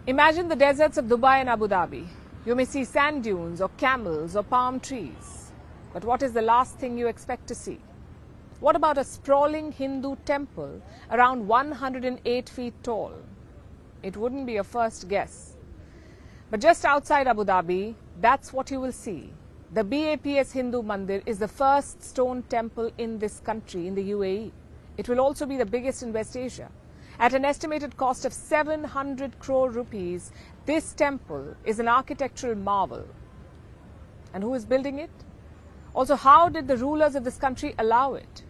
Imagine the deserts of Dubai and Abu Dhabi. You may see sand dunes or camels or palm trees. But what is the last thing you expect to see? What about a sprawling Hindu temple around 108 feet tall? It wouldn't be a first guess. But just outside Abu Dhabi, that's what you will see. The BAPS Hindu Mandir is the first stone temple in this country, in the UAE. It will also be the biggest in West Asia. At an estimated cost of 700 crore rupees, this temple is an architectural marvel. And who is building it? Also, how did the rulers of this country allow it?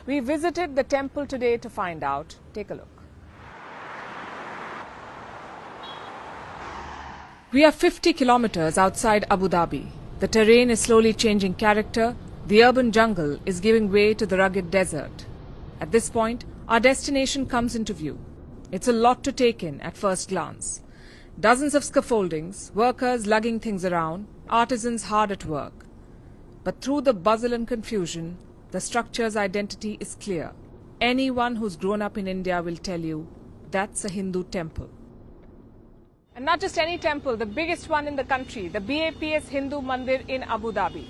We visited the temple today to find out. Take a look. We are 50 kilometers outside Abu Dhabi. The terrain is slowly changing character. The urban jungle is giving way to the rugged desert. At this point, our destination comes into view. It's a lot to take in at first glance. Dozens of scaffoldings, workers lugging things around, artisans hard at work. But through the bustle and confusion, the structure's identity is clear. Anyone who's grown up in India will tell you that's a Hindu temple. And not just any temple, the biggest one in the country, the BAPS Hindu Mandir in Abu Dhabi.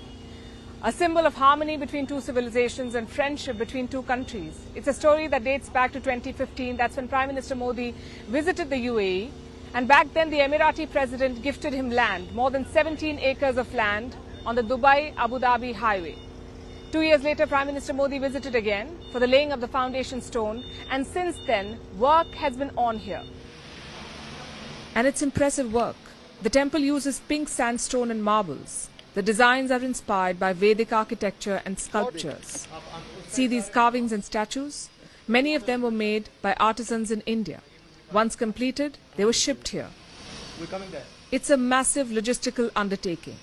A symbol of harmony between two civilizations and friendship between two countries. It's a story that dates back to 2015. That's when Prime Minister Modi visited the UAE. And back then, the Emirati president gifted him land, more than 17 acres of land on the Dubai-Abu Dhabi highway. 2 years later, Prime Minister Modi visited again for the laying of the foundation stone. And since then, work has been on here. And it's impressive work. The temple uses pink sandstone and marbles. The designs are inspired by Vedic architecture and sculptures. See these carvings and statues? Many of them were made by artisans in India. Once completed, they were shipped here. It's a massive logistical undertaking.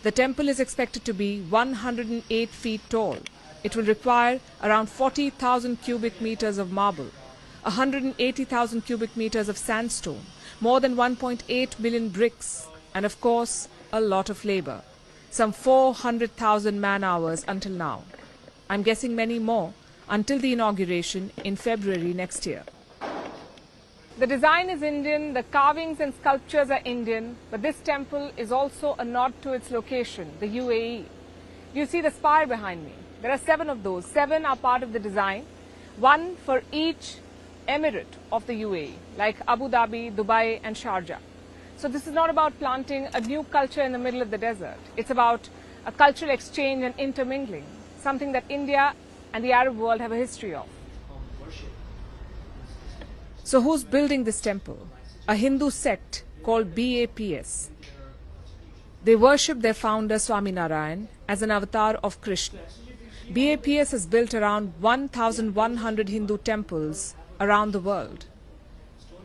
The temple is expected to be 108 feet tall. It will require around 40,000 cubic meters of marble, 180,000 cubic meters of sandstone, more than 1.8 million bricks, and of course, a lot of labor. Some 400,000 man-hours until now. I'm guessing many more until the inauguration in February next year. The design is Indian, the carvings and sculptures are Indian, but this temple is also a nod to its location, the UAE. You see the spire behind me. There are 7 of those. 7 are part of the design, one for each emirate of the UAE, like Abu Dhabi, Dubai and Sharjah. So this is not about planting a new culture in the middle of the desert. It's about a cultural exchange and intermingling, something that India and the Arab world have a history of. So who's building this temple? A Hindu sect called BAPS. They worship their founder Swaminarayan as an avatar of Krishna. BAPS has built around 1,100 Hindu temples around the world.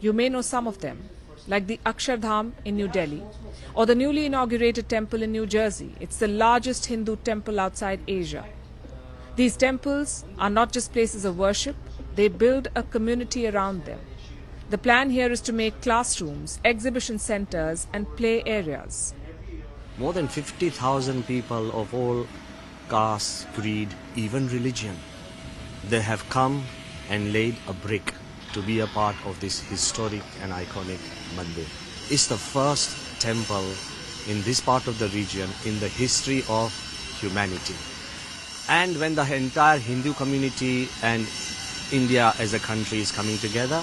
You may know some of them, like the Akshardham in New Delhi, or the newly inaugurated temple in New Jersey. It's the largest Hindu temple outside Asia. These temples are not just places of worship, they build a community around them. The plan here is to make classrooms, exhibition centers, and play areas. More than 50,000 people of all castes, creed, even religion, they have come and laid a brick to be a part of this historic and iconic Mandir. It's the first temple in this part of the region in the history of humanity. And when the entire Hindu community and India as a country is coming together,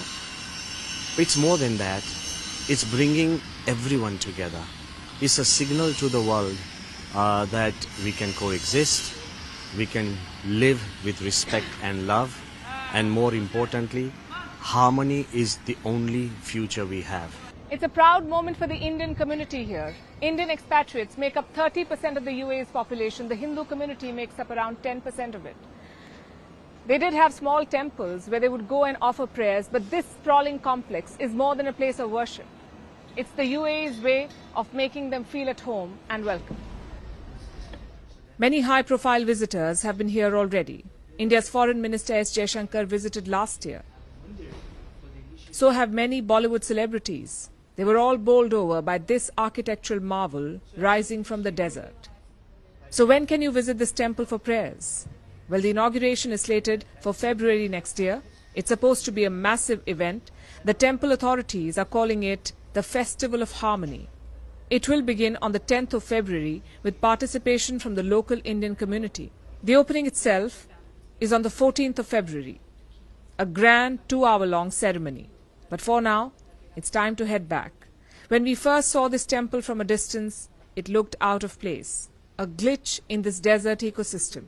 it's more than that. It's bringing everyone together. It's a signal to the world that we can coexist, we can live with respect and love, and more importantly, harmony is the only future we have. It's a proud moment for the Indian community here. Indian expatriates make up 30% of the UAE's population. The Hindu community makes up around 10% of it. They did have small temples where they would go and offer prayers, but this sprawling complex is more than a place of worship. It's the UAE's way of making them feel at home and welcome. Many high-profile visitors have been here already. India's Foreign Minister S. Jaishankar visited last year. So have many Bollywood celebrities. They were all bowled over by this architectural marvel rising from the desert. So when can you visit this temple for prayers? Well, the inauguration is slated for February next year. It's supposed to be a massive event. The temple authorities are calling it the Festival of Harmony. It will begin on the 10th of February with participation from the local Indian community. The opening itself is on the 14th of February, a grand 2-hour-long ceremony. But for now, it's time to head back. When we first saw this temple from a distance, it looked out of place, a glitch in this desert ecosystem.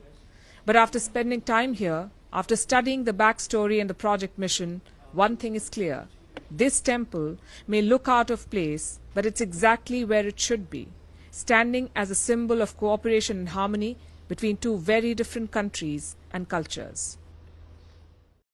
But after spending time here, after studying the backstory and the project mission, one thing is clear. This temple may look out of place, but it's exactly where it should be, standing as a symbol of cooperation and harmony between two very different countries and cultures.